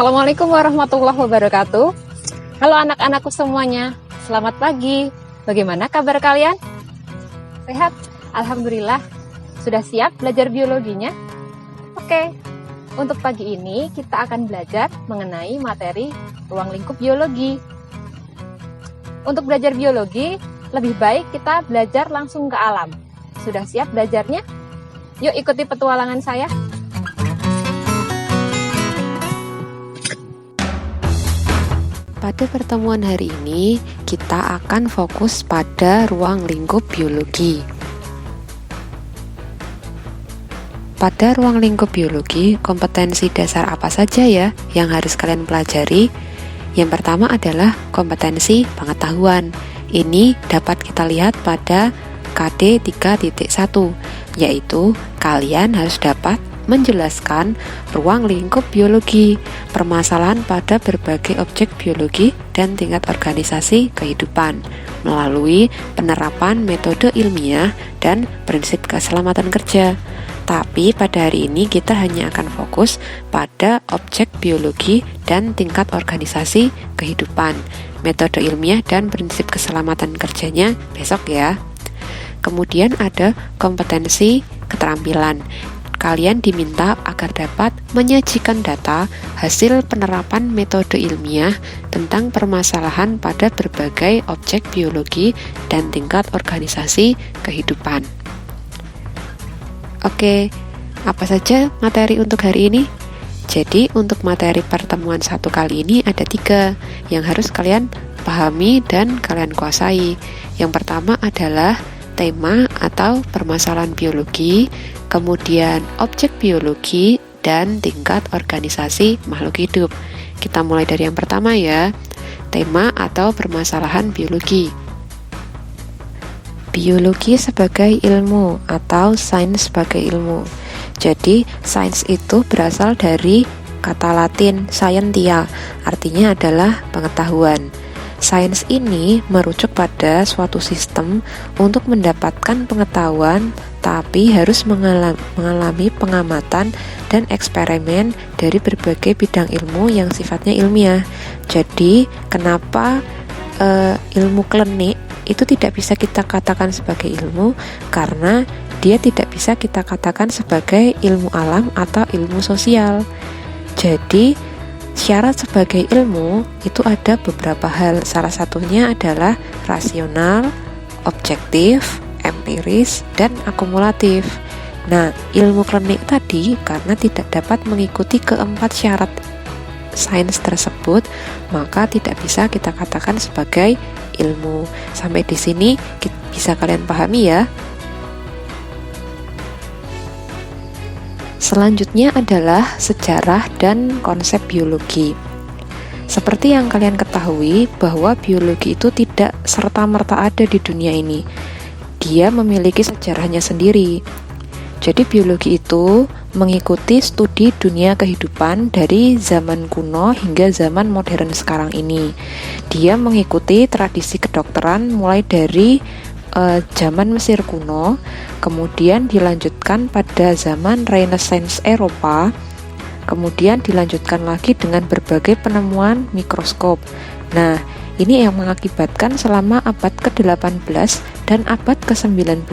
Assalamualaikum warahmatullahi wabarakatuh. Halo anak-anakku semuanya, selamat pagi. Bagaimana kabar kalian? Sehat? Alhamdulillah. Sudah siap belajar biologinya? Oke, untuk pagi ini kita akan belajar mengenai materi ruang lingkup biologi. Untuk belajar biologi, lebih baik kita belajar langsung ke alam. Sudah siap belajarnya? Yuk ikuti petualangan saya. Pada pertemuan hari ini, kita akan fokus pada ruang lingkup biologi. Pada ruang lingkup biologi, kompetensi dasar apa saja ya yang harus kalian pelajari? Yang pertama adalah kompetensi pengetahuan. Ini dapat kita lihat pada KD 3.1, yaitu kalian harus dapat menjelaskan ruang lingkup biologi, permasalahan pada berbagai objek biologi dan tingkat organisasi kehidupan melalui penerapan metode ilmiah dan prinsip keselamatan kerja. Tapi pada hari ini kita hanya akan fokus pada objek biologi dan tingkat organisasi kehidupan, metode ilmiah dan prinsip keselamatan kerjanya besok ya. Kemudian ada kompetensi keterampilan. Kalian diminta agar dapat menyajikan data hasil penerapan metode ilmiah tentang permasalahan pada berbagai objek biologi dan tingkat organisasi kehidupan. Oke, apa saja materi untuk hari ini? Jadi untuk materi pertemuan satu kali ini ada 3 yang harus kalian pahami dan kalian kuasai. Yang pertama adalah tema atau permasalahan biologi, kemudian objek biologi, dan tingkat organisasi makhluk hidup. Kita mulai dari yang pertama ya, tema atau permasalahan biologi. Biologi sebagai ilmu atau sains sebagai ilmu. Jadi, sains itu berasal dari kata Latin scientia, artinya adalah pengetahuan. Sains ini merujuk pada suatu sistem untuk mendapatkan pengetahuan, tapi harus mengalami pengamatan dan eksperimen dari berbagai bidang ilmu yang sifatnya ilmiah. Jadi, kenapa ilmu klinik itu tidak bisa kita katakan sebagai ilmu? Karena dia tidak bisa kita katakan sebagai ilmu alam atau ilmu sosial. Jadi, syarat sebagai ilmu itu ada beberapa hal. Salah satunya adalah rasional, objektif, empiris, dan akumulatif. Nah, ilmu klinik tadi karena tidak dapat mengikuti keempat syarat sains tersebut, maka tidak bisa kita katakan sebagai ilmu. Sampai di sini bisa kalian pahami ya. Selanjutnya adalah sejarah dan konsep biologi. Seperti yang kalian ketahui bahwa biologi itu tidak serta-merta ada di dunia ini. Dia memiliki sejarahnya sendiri. Jadi biologi itu mengikuti studi dunia kehidupan dari zaman kuno hingga zaman modern sekarang ini. Dia mengikuti tradisi kedokteran mulai dari zaman Mesir kuno, kemudian dilanjutkan pada zaman Renaissance Eropa, kemudian dilanjutkan lagi dengan berbagai penemuan mikroskop. Nah, ini yang mengakibatkan selama abad ke-18 dan abad ke-19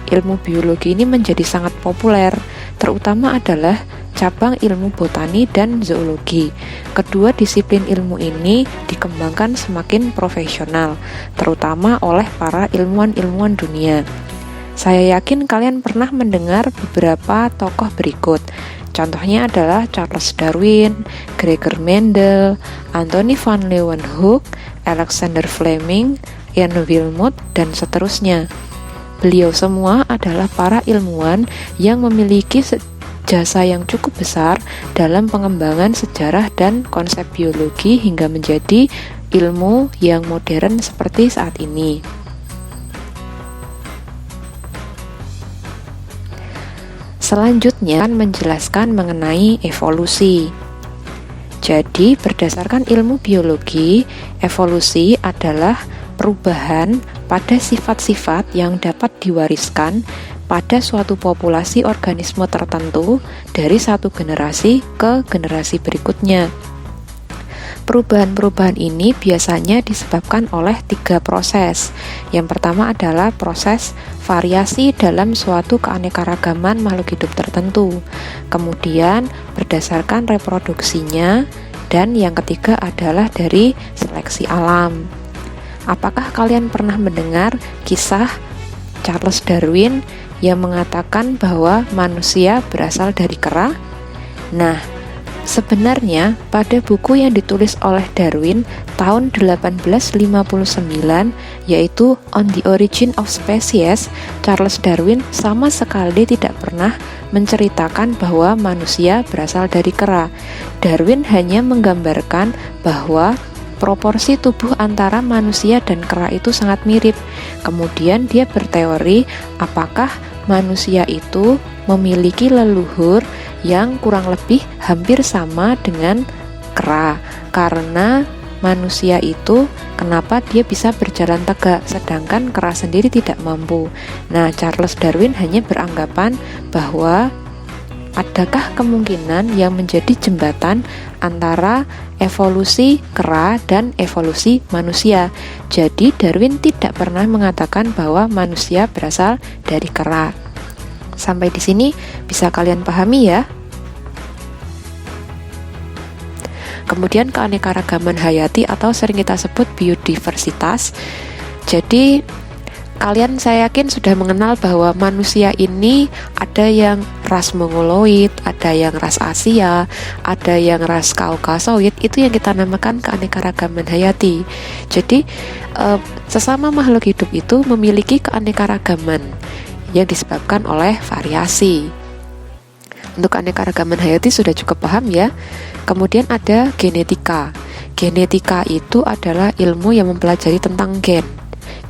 ilmu biologi ini menjadi sangat populer, terutama adalah cabang ilmu botani dan zoologi. Kedua disiplin ilmu ini dikembangkan semakin profesional, terutama oleh para ilmuwan-ilmuwan dunia. Saya yakin kalian pernah mendengar beberapa tokoh berikut. Contohnya adalah Charles Darwin, Gregor Mendel, Anthony van Leeuwenhoek, Alexander Fleming, Ian Wilmot, dan seterusnya. Beliau semua adalah para ilmuwan yang memiliki jasa yang cukup besar dalam pengembangan sejarah dan konsep biologi hingga menjadi ilmu yang modern seperti saat ini. Selanjutnya menjelaskan mengenai evolusi. Jadi, berdasarkan ilmu biologi, evolusi adalah perubahan pada sifat-sifat yang dapat diwariskan pada suatu populasi organisme tertentu dari satu generasi ke generasi berikutnya. Perubahan-perubahan ini biasanya disebabkan oleh 3 proses. Yang pertama adalah proses variasi dalam suatu keanekaragaman makhluk hidup tertentu. Kemudian berdasarkan reproduksinya, dan yang ketiga adalah dari seleksi alam. Apakah kalian pernah mendengar kisah Charles Darwin yang mengatakan bahwa manusia berasal dari kera? Nah, sebenarnya pada buku yang ditulis oleh Darwin tahun 1859, yaitu On the Origin of Species, Charles Darwin sama sekali tidak pernah menceritakan bahwa manusia berasal dari kera. Darwin hanya menggambarkan bahwa proporsi tubuh antara manusia dan kera itu sangat mirip. Kemudian dia berteori apakah manusia itu memiliki leluhur yang kurang lebih hampir sama dengan kera, karena manusia itu kenapa dia bisa berjalan tegak sedangkan kera sendiri tidak mampu. Nah, Charles Darwin hanya beranggapan bahwa adakah kemungkinan yang menjadi jembatan antara evolusi kera dan evolusi manusia. Jadi Darwin tidak pernah mengatakan bahwa manusia berasal dari kera. Sampai di sini bisa kalian pahami ya? Kemudian keanekaragaman hayati atau sering kita sebut biodiversitas. Jadi kalian saya yakin sudah mengenal bahwa manusia ini ada yang ras Mongoloid, ada yang ras Asia, ada yang ras Kaukasoid. Itu yang kita namakan keanekaragaman hayati. Jadi sesama makhluk hidup itu memiliki keanekaragaman yang disebabkan oleh variasi. Untuk keanekaragaman hayati sudah cukup paham ya. Kemudian ada genetika. Genetika itu adalah ilmu yang mempelajari tentang gen.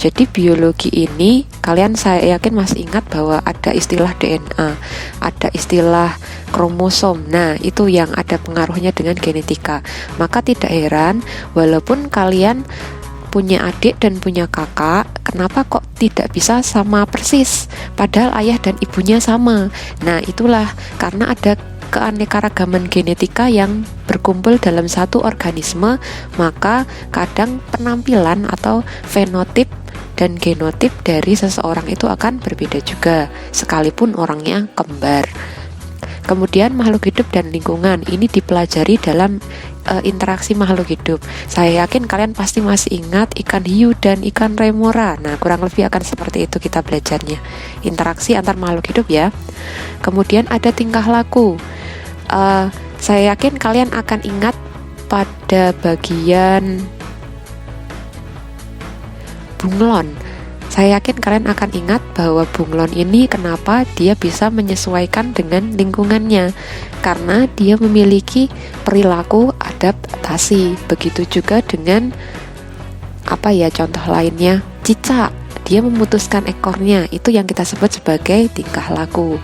Jadi biologi ini, kalian saya yakin masih ingat bahwa ada istilah DNA, ada istilah kromosom. Nah, itu yang ada pengaruhnya dengan genetika. Maka tidak heran, walaupun kalian punya adik dan punya kakak, kenapa kok tidak bisa sama persis? Padahal ayah dan ibunya sama. Nah, itulah karena ada keanekaragaman genetika yang berkumpul dalam satu organisme, maka kadang penampilan atau fenotip dan genotip dari seseorang itu akan berbeda juga, sekalipun orangnya kembar. Kemudian makhluk hidup dan lingkungan ini dipelajari dalam interaksi makhluk hidup. Saya yakin kalian pasti masih ingat ikan hiu dan ikan remora. Nah, kurang lebih akan seperti itu kita belajarnya. Interaksi antar makhluk hidup ya. Kemudian ada tingkah laku. Saya yakin kalian akan ingat pada bagian bunglon. Saya yakin kalian akan ingat bahwa bunglon ini kenapa dia bisa menyesuaikan dengan lingkungannya, karena dia memiliki perilaku adaptasi. Begitu juga dengan contoh lainnya, cicak, dia memutuskan ekornya, itu yang kita sebut sebagai tingkah laku.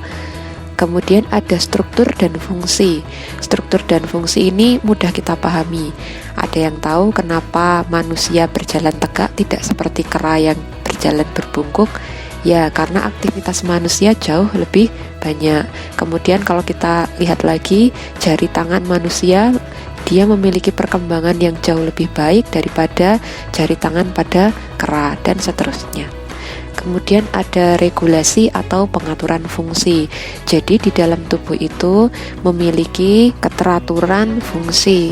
Kemudian ada struktur dan fungsi. Struktur dan fungsi ini mudah kita pahami. Ada yang tahu kenapa manusia berjalan tegak tidak seperti kera yang berjalan berbungkuk? Ya, karena aktivitas manusia jauh lebih banyak. Kemudian kalau kita lihat lagi, jari tangan manusia, dia memiliki perkembangan yang jauh lebih baik daripada jari tangan pada kera, dan seterusnya. Kemudian ada regulasi atau pengaturan fungsi. Jadi di dalam tubuh itu memiliki keteraturan fungsi.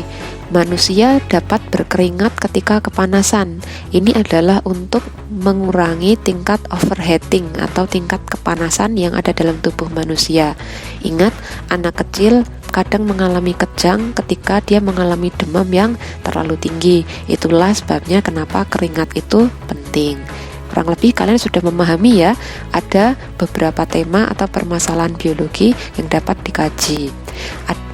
Manusia dapat berkeringat ketika kepanasan. Ini adalah untuk mengurangi tingkat overheating atau tingkat kepanasan yang ada dalam tubuh manusia. Ingat, anak kecil kadang mengalami kejang ketika dia mengalami demam yang terlalu tinggi. Itulah sebabnya kenapa keringat itu penting. Kurang lebih kalian sudah memahami ya, ada beberapa tema atau permasalahan biologi yang dapat dikaji.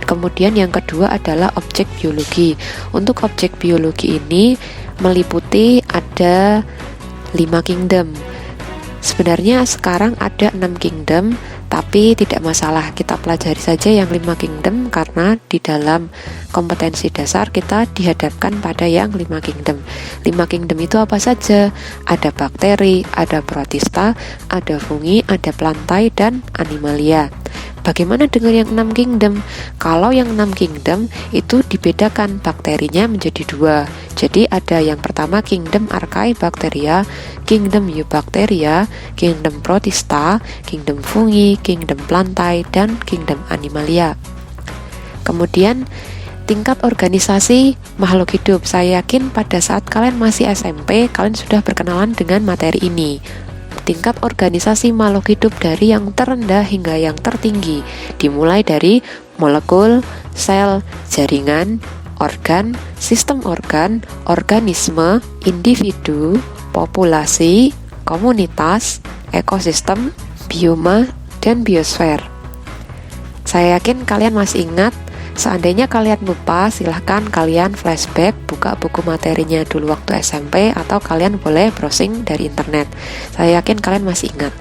Kemudian yang kedua adalah objek biologi. Untuk objek biologi ini meliputi ada 5 kingdom. Sebenarnya sekarang ada 6 kingdom, tapi tidak masalah, kita pelajari saja yang 5 kingdom karena di dalam kompetensi dasar kita dihadapkan pada yang 5 kingdom. 5 kingdom itu apa saja? Ada bakteri, ada protista, ada fungi, ada plantae, dan animalia. Bagaimana dengan yang 6 kingdom? Kalau yang 6 kingdom itu dibedakan bakterinya menjadi 2. Jadi ada yang pertama kingdom Archaebacteria, kingdom Eubacteria, kingdom Protista, kingdom Fungi, kingdom Plantae, dan kingdom Animalia. Kemudian tingkat organisasi makhluk hidup. Saya yakin pada saat kalian masih SMP, kalian sudah berkenalan dengan materi ini. Tingkat organisasi makhluk hidup dari yang terendah hingga yang tertinggi, dimulai dari molekul, sel, jaringan, organ, sistem organ, organisme, individu, populasi, komunitas, ekosistem, bioma, dan biosfer. Saya yakin kalian masih ingat. Seandainya kalian lupa, silahkan kalian flashback, buka buku materinya dulu waktu SMP, atau kalian boleh browsing dari internet. Saya yakin kalian masih ingat.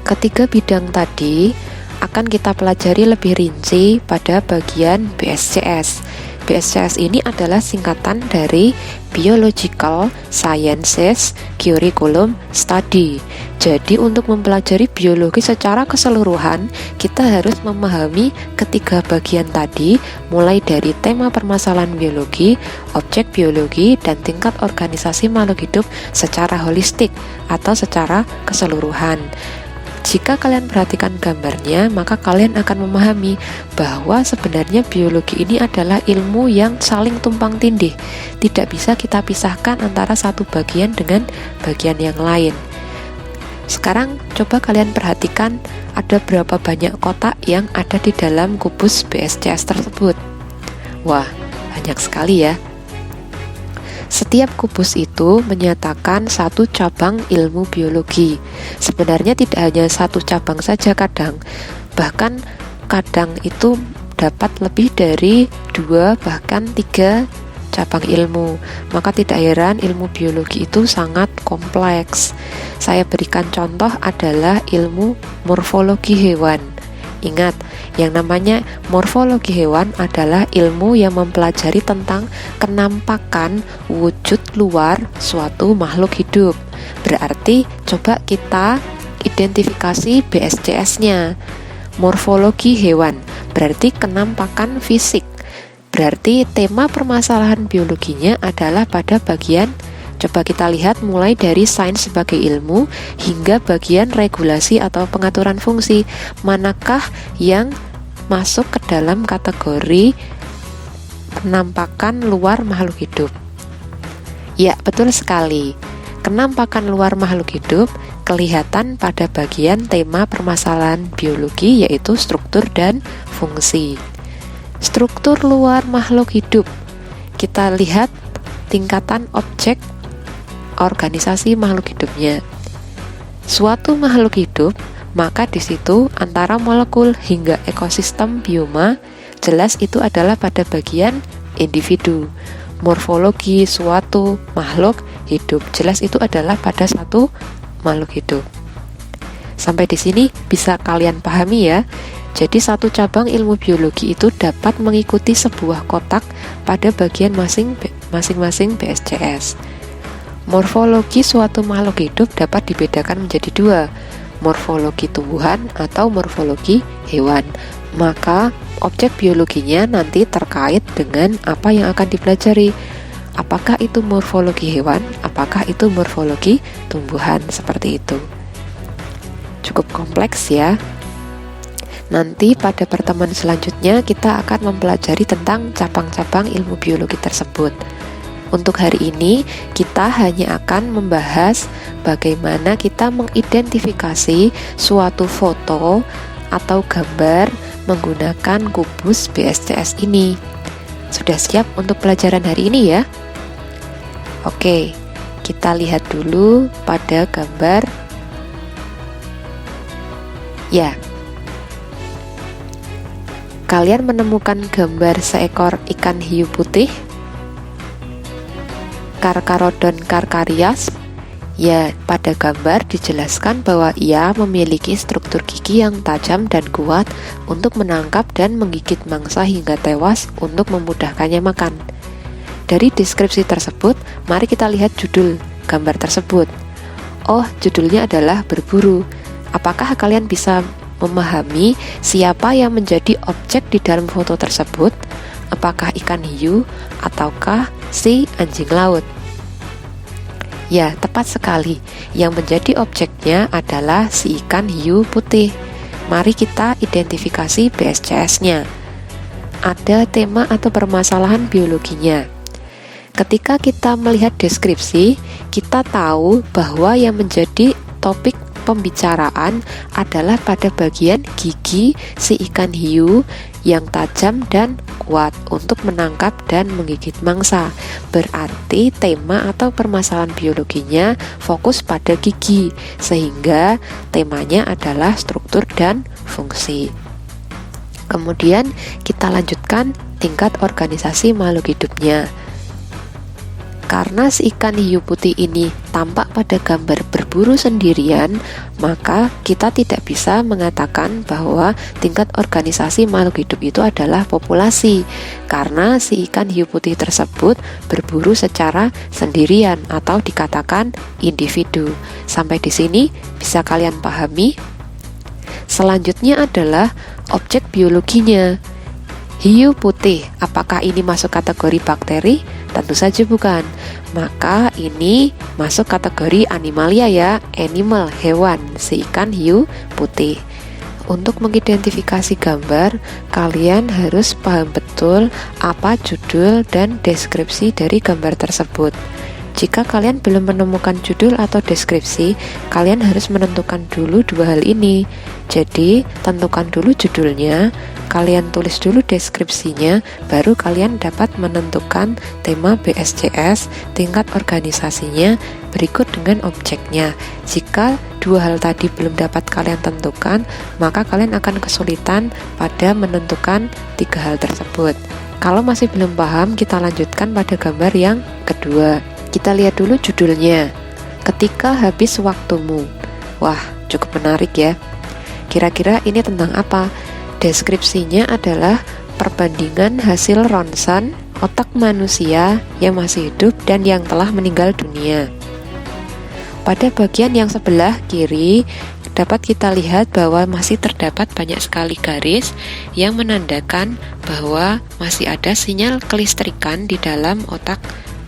Ketiga bidang tadi akan kita pelajari lebih rinci pada bagian BSCS. BSCS ini adalah singkatan dari Biological Sciences Curriculum Study. Jadi untuk mempelajari biologi secara keseluruhan, kita harus memahami ketiga bagian tadi, mulai dari tema permasalahan biologi, objek biologi, dan tingkat organisasi makhluk hidup secara holistik atau secara keseluruhan. Jika kalian perhatikan gambarnya, maka kalian akan memahami bahwa sebenarnya biologi ini adalah ilmu yang saling tumpang tindih. Tidak bisa kita pisahkan antara satu bagian dengan bagian yang lain. Sekarang coba kalian perhatikan ada berapa banyak kotak yang ada di dalam kubus BSCS tersebut. Wah, banyak sekali ya. Setiap kubus itu menyatakan satu cabang ilmu biologi. Sebenarnya tidak hanya satu cabang saja kadang, bahkan kadang itu dapat lebih dari 2 bahkan 3 cabang ilmu. Maka tidak heran ilmu biologi itu sangat kompleks. Saya berikan contoh adalah ilmu morfologi hewan. Ingat, yang namanya morfologi hewan adalah ilmu yang mempelajari tentang kenampakan wujud luar suatu makhluk hidup. Berarti coba kita identifikasi BSCS-nya. Morfologi hewan berarti kenampakan fisik. Berarti tema permasalahan biologinya adalah pada bagian, coba kita lihat mulai dari sains sebagai ilmu hingga bagian regulasi atau pengaturan fungsi. Manakah yang masuk ke dalam kategori penampakan luar makhluk hidup? Ya, betul sekali. Kenampakan luar makhluk hidup kelihatan pada bagian tema permasalahan biologi, yaitu struktur dan fungsi. Struktur luar makhluk hidup, kita lihat tingkatan objek organisasi makhluk hidupnya. Suatu makhluk hidup, maka di situ antara molekul hingga ekosistem bioma, jelas itu adalah pada bagian individu. Morfologi suatu makhluk hidup, jelas itu adalah pada satu makhluk hidup. Sampai di sini bisa kalian pahami ya. Jadi satu cabang ilmu biologi itu dapat mengikuti sebuah kotak pada bagian masing-masing BSCS. Morfologi suatu makhluk hidup dapat dibedakan menjadi 2, morfologi tumbuhan atau morfologi hewan. Maka objek biologinya nanti terkait dengan apa yang akan dipelajari. Apakah itu morfologi hewan, apakah itu morfologi tumbuhan, seperti itu. Cukup kompleks ya. Nanti pada pertemuan selanjutnya kita akan mempelajari tentang cabang-cabang ilmu biologi tersebut. Untuk hari ini kita hanya akan membahas bagaimana kita mengidentifikasi suatu foto atau gambar menggunakan kubus BSCS ini. Sudah siap untuk pelajaran hari ini ya? Oke, kita lihat dulu pada gambar. Ya, kalian menemukan gambar seekor ikan hiu putih, Carcharodon carcharias. Ya, pada gambar dijelaskan bahwa ia memiliki struktur gigi yang tajam dan kuat untuk menangkap dan menggigit mangsa hingga tewas untuk memudahkannya makan. Dari deskripsi tersebut, mari kita lihat judul gambar tersebut. Oh, judulnya adalah berburu. Apakah kalian bisa memahami siapa yang menjadi objek di dalam foto tersebut? Apakah ikan hiu ataukah si anjing laut? Ya, tepat sekali. Yang menjadi objeknya adalah si ikan hiu putih. Mari kita identifikasi BSCS-nya. Ada tema atau permasalahan biologinya. Ketika kita melihat deskripsi, kita tahu bahwa yang menjadi topik pembicaraan adalah pada bagian gigi si ikan hiu yang tajam dan kuat untuk menangkap dan menggigit mangsa. Berarti tema atau permasalahan biologinya fokus pada gigi, sehingga temanya adalah struktur dan fungsi. Kemudian kita lanjutkan tingkat organisasi makhluk hidupnya. Karena si ikan hiu putih ini tampak pada gambar berburu sendirian, maka kita tidak bisa mengatakan bahwa tingkat organisasi makhluk hidup itu adalah populasi, karena si ikan hiu putih tersebut berburu secara sendirian atau dikatakan individu. Sampai di sini bisa kalian pahami? Selanjutnya adalah objek biologinya. Hiu putih, apakah ini masuk kategori bakteri? Tentu saja bukan. Maka ini masuk kategori animalia ya, animal, hewan, si ikan hiu putih. Untuk mengidentifikasi gambar, kalian harus paham betul apa judul dan deskripsi dari gambar tersebut. Jika kalian belum menemukan judul atau deskripsi, kalian harus menentukan dulu dua hal ini. Jadi, tentukan dulu judulnya, kalian tulis dulu deskripsinya, baru kalian dapat menentukan tema BSCS, tingkat organisasinya, berikut dengan objeknya. Jika dua hal tadi belum dapat kalian tentukan, maka kalian akan kesulitan pada menentukan tiga hal tersebut. Kalau masih belum paham, kita lanjutkan pada gambar yang kedua. Kita lihat dulu judulnya, Ketika Habis Waktumu. Wah, cukup menarik ya. Kira-kira ini tentang apa? Deskripsinya adalah perbandingan hasil ronsen otak manusia yang masih hidup dan yang telah meninggal dunia. Pada bagian yang sebelah kiri, dapat kita lihat bahwa masih terdapat banyak sekali garis yang menandakan bahwa masih ada sinyal kelistrikan di dalam otak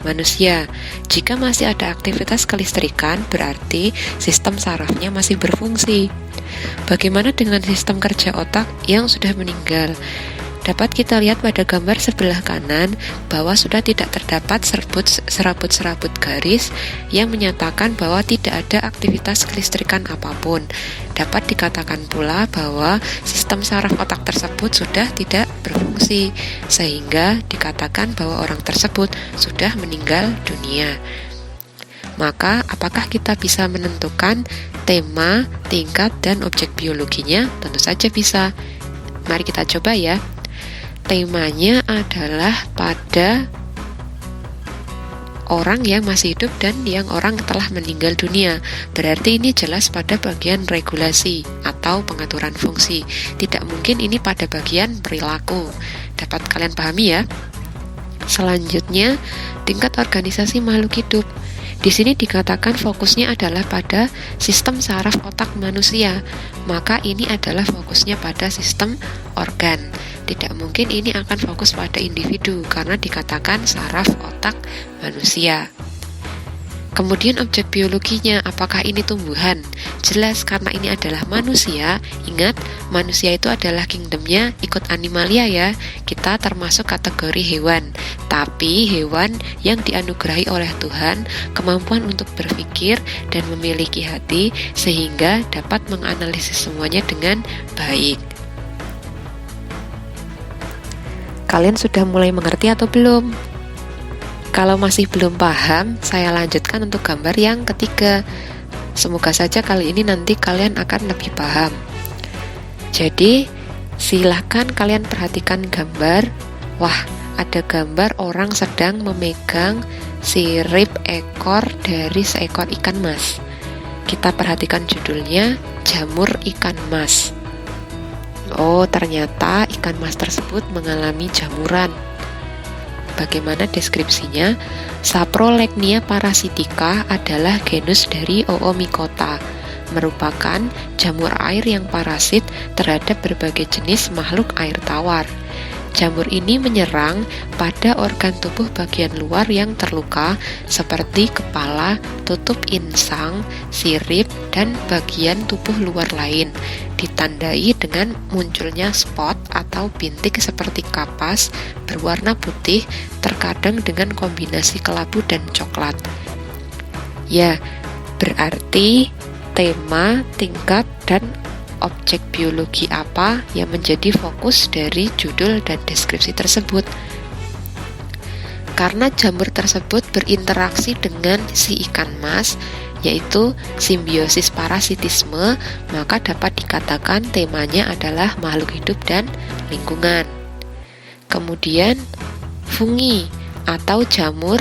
manusia. Jika masih ada aktivitas kelistrikan, berarti sistem sarafnya masih berfungsi. Bagaimana dengan sistem kerja otak yang sudah meninggal? Dapat kita lihat pada gambar sebelah kanan bahwa sudah tidak terdapat serabut-serabut garis yang menyatakan bahwa tidak ada aktivitas kelistrikan apapun. Dapat dikatakan pula bahwa sistem saraf otak tersebut sudah tidak berfungsi, sehingga dikatakan bahwa orang tersebut sudah meninggal dunia. Maka, apakah kita bisa menentukan tema, tingkat, dan objek biologinya? Tentu saja bisa. Mari kita coba ya. Temanya adalah pada orang yang masih hidup dan yang orang telah meninggal dunia. Berarti ini jelas pada bagian regulasi atau pengaturan fungsi. Tidak mungkin ini pada bagian perilaku. Dapat kalian pahami ya? Selanjutnya, tingkat organisasi makhluk hidup. Di sini dikatakan fokusnya adalah pada sistem saraf otak manusia. Maka ini adalah fokusnya pada sistem organ. Tidak mungkin ini akan fokus pada individu karena dikatakan saraf otak manusia. Kemudian objek biologinya, apakah ini tumbuhan? Jelas karena ini adalah manusia. Ingat, manusia itu adalah kingdomnya ikut animalia ya. Kita termasuk kategori hewan. Tapi hewan yang dianugerahi oleh Tuhan kemampuan untuk berpikir dan memiliki hati sehingga dapat menganalisis semuanya dengan baik. Kalian sudah mulai mengerti atau belum? Kalau masih belum paham, saya lanjutkan untuk gambar yang ketiga. Semoga saja kali ini nanti kalian akan lebih paham. Jadi, silahkan kalian perhatikan gambar. Wah, ada gambar orang sedang memegang sirip ekor dari seekor ikan mas. Kita perhatikan judulnya, Jamur Ikan Mas. Oh, ternyata ikan mas tersebut mengalami jamuran. Bagaimana deskripsinya? Saprolegnia parasitica adalah genus dari Oomycota. merupakan jamur air yang parasit terhadap berbagai jenis makhluk air tawar. Jamur ini menyerang pada organ tubuh bagian luar yang terluka seperti kepala, tutup insang, sirip, dan bagian tubuh luar lain, ditandai dengan munculnya spot atau bintik seperti kapas berwarna putih, terkadang dengan kombinasi kelabu dan coklat. Ya, berarti tema, tingkat, dan objek biologi apa yang menjadi fokus dari judul dan deskripsi tersebut. Karena jamur tersebut berinteraksi dengan si ikan mas, yaitu simbiosis parasitisme, maka dapat dikatakan temanya adalah makhluk hidup dan lingkungan. Kemudian, fungi atau jamur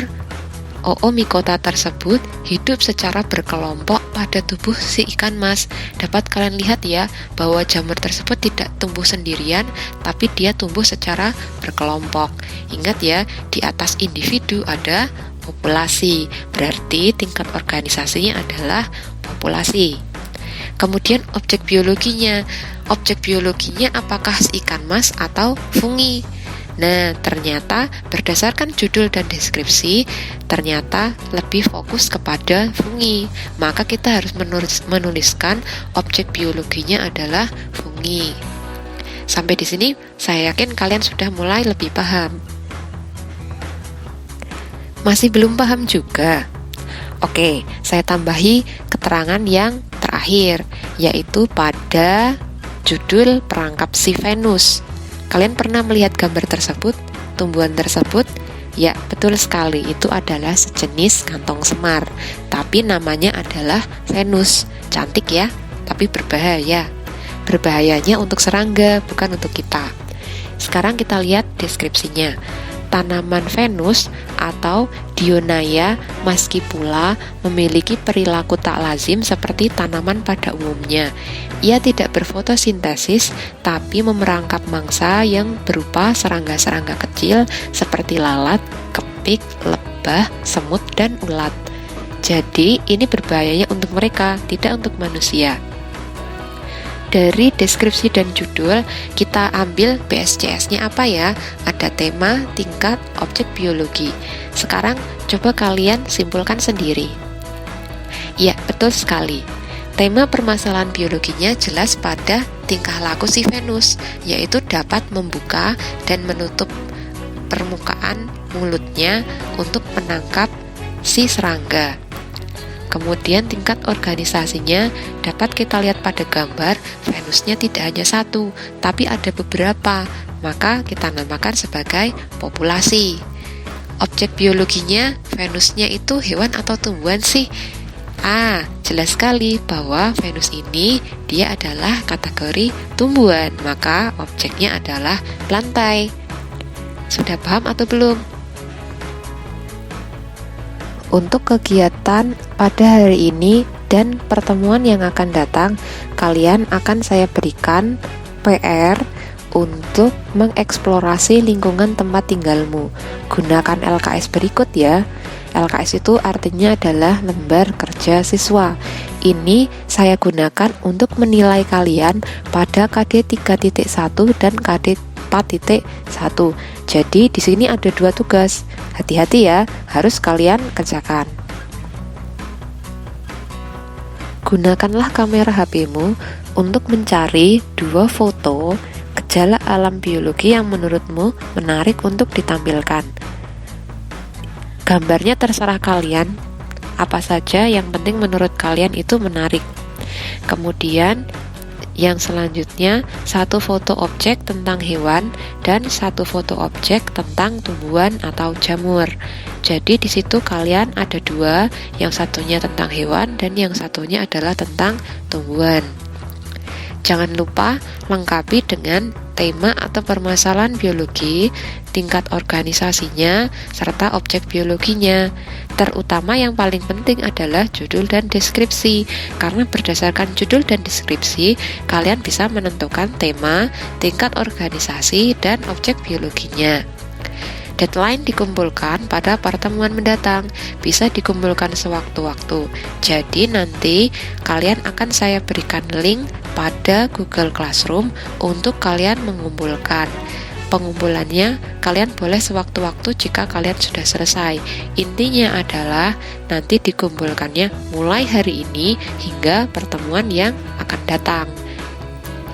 Oomycota tersebut hidup secara berkelompok pada tubuh si ikan mas. Dapat kalian lihat ya, bahwa jamur tersebut tidak tumbuh sendirian, tapi dia tumbuh secara berkelompok. Ingat ya, di atas individu ada populasi, berarti tingkat organisasinya adalah populasi. Kemudian objek biologinya apakah si ikan mas atau fungi? Nah, ternyata berdasarkan judul dan deskripsi, ternyata lebih fokus kepada fungi. Maka kita harus menuliskan objek biologinya adalah fungi. Sampai di sini, saya yakin kalian sudah mulai lebih paham. Masih belum paham juga? Oke, saya tambahi keterangan yang terakhir, yaitu pada judul perangkap si Venus. Kalian pernah melihat gambar tersebut, tumbuhan tersebut? Ya, betul sekali, itu adalah sejenis kantong semar, tapi namanya adalah Venus. Cantik ya, tapi berbahaya. Berbahayanya untuk serangga, bukan untuk kita. Sekarang kita lihat deskripsinya. Tanaman Venus atau Dionaya mascipula memiliki perilaku tak lazim seperti tanaman pada umumnya. Ia tidak berfotosintesis, tapi memerangkap mangsa yang berupa serangga-serangga kecil seperti lalat, kepik, lebah, semut, dan ulat. Jadi, ini berbahayanya untuk mereka, tidak untuk manusia. Dari deskripsi dan judul, kita ambil BSCS-nya apa ya? Ada tema, tingkat, objek biologi. Sekarang, coba kalian simpulkan sendiri. Ya, betul sekali. Tema permasalahan biologinya jelas pada tingkah laku si Venus, yaitu dapat membuka dan menutup permukaan mulutnya untuk menangkap si serangga. Kemudian tingkat organisasinya dapat kita lihat pada gambar, Venusnya tidak hanya satu, tapi ada beberapa, maka kita namakan sebagai populasi. Objek biologinya, Venusnya itu hewan atau tumbuhan sih? Jelas sekali bahwa Venus ini dia adalah kategori tumbuhan, maka objeknya adalah plantae. Sudah paham atau belum? Untuk kegiatan pada hari ini dan pertemuan yang akan datang, kalian akan saya berikan PR untuk mengeksplorasi lingkungan tempat tinggalmu. Gunakan LKS berikut ya. LKS itu artinya adalah lembar kerja siswa. Ini saya gunakan untuk menilai kalian pada KD 3.1 dan KD 4.1. Jadi di sini ada 2 tugas. Hati-hati ya, harus kalian kerjakan. Gunakanlah kamera HP-mu untuk mencari 2 foto gejala alam biologi yang menurutmu menarik untuk ditampilkan. Gambarnya terserah kalian, apa saja yang penting menurut kalian itu menarik. Kemudian yang selanjutnya, 1 foto objek tentang hewan dan 1 foto objek tentang tumbuhan atau jamur. Jadi di situ kalian ada 2, yang satunya tentang hewan dan yang satunya adalah tentang tumbuhan. Jangan lupa lengkapi dengan tema atau permasalahan biologi, tingkat organisasinya, serta objek biologinya. Terutama yang paling penting adalah judul dan deskripsi, karena berdasarkan judul dan deskripsi, kalian bisa menentukan tema, tingkat organisasi, dan objek biologinya. Deadline dikumpulkan pada pertemuan mendatang, bisa dikumpulkan sewaktu-waktu. Jadi nanti kalian akan saya berikan link pada Google Classroom untuk kalian mengumpulkan. Pengumpulannya kalian boleh sewaktu-waktu jika kalian sudah selesai. Intinya adalah nanti dikumpulkannya mulai hari ini hingga pertemuan yang akan datang.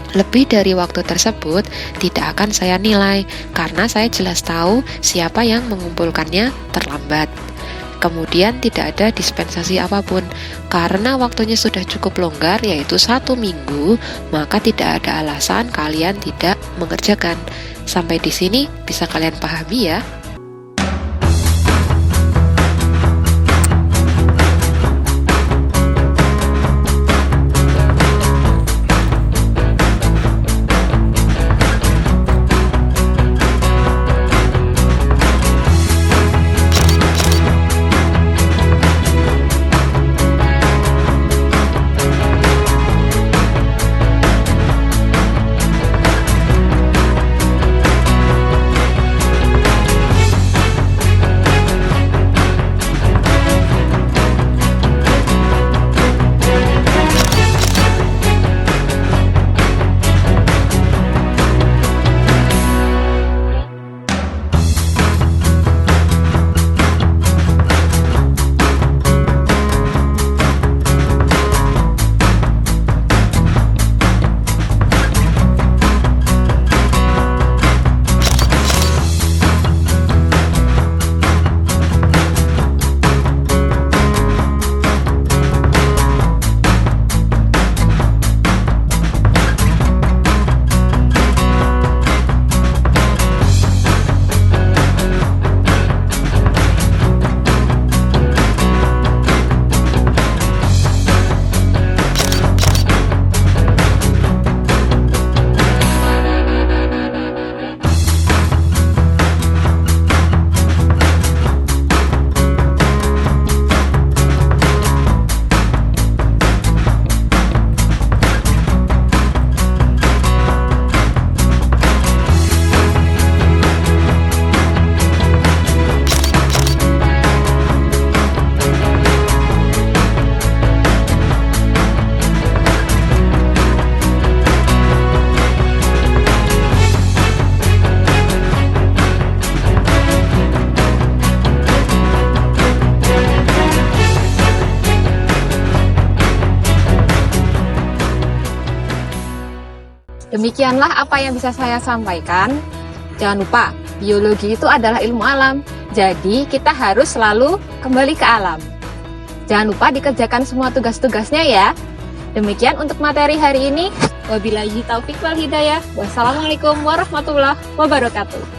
Lebih dari waktu tersebut tidak akan saya nilai karena saya jelas tahu siapa yang mengumpulkannya terlambat. Kemudian tidak ada dispensasi apapun karena waktunya sudah cukup longgar, yaitu 1 minggu, maka tidak ada alasan kalian tidak mengerjakan. Sampai di sini bisa kalian pahami ya. Demikianlah apa yang bisa saya sampaikan. Jangan lupa, biologi itu adalah ilmu alam. Jadi, kita harus selalu kembali ke alam. Jangan lupa dikerjakan semua tugas-tugasnya ya. Demikian untuk materi hari ini. Wabillahi taufik wal hidayah. Wassalamualaikum warahmatullahi wabarakatuh.